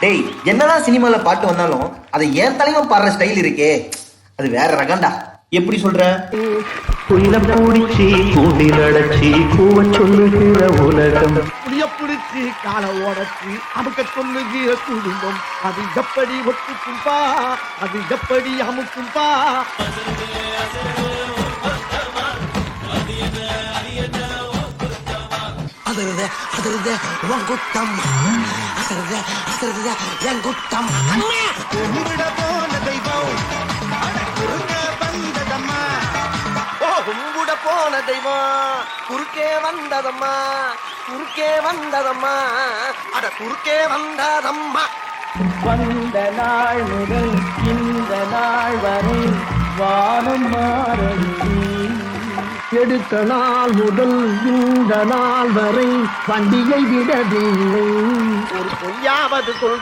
டேய், என்னதான் சினிமால பாட்டு வந்தாலும் அதை ஏன் தலைவன் பாடுற ஸ்டைல் இருக்கே, அது வேற ரகம்டா. எப்படி சொல்ற? புல்ல பூடிச்சி கூண்டில் அடைச்சி கூவ சொல்லுகிற உலகம், புளிய பிடிச்சி கால ஓடச்சி அமுக்க சொல்லுகிற குடும்பம், அது எப்படி ஒத்துக்கும்பா, அது எப்படி அமுக்கும்பா. அதருத அதருத வங்குட்டம், அதருத அதருத எங்குட்டம். கும்பிட போன தெய்வம் குறுக்கே வந்ததம்மா, கும்பிட போன தெய்வம் குறுக்கே வந்ததம்மா, குறுக்கே வந்ததம்மா, அட குறுக்கே வந்ததம்மா. வந்த நாள் முதல் இந்த நாள் வரை வானம் மாறவில்லை, எடுத்த நாள் முதல் இந்த நாள் வரை வண்டியை விடவில்லை. ஒரு பொய்யாவது சொல்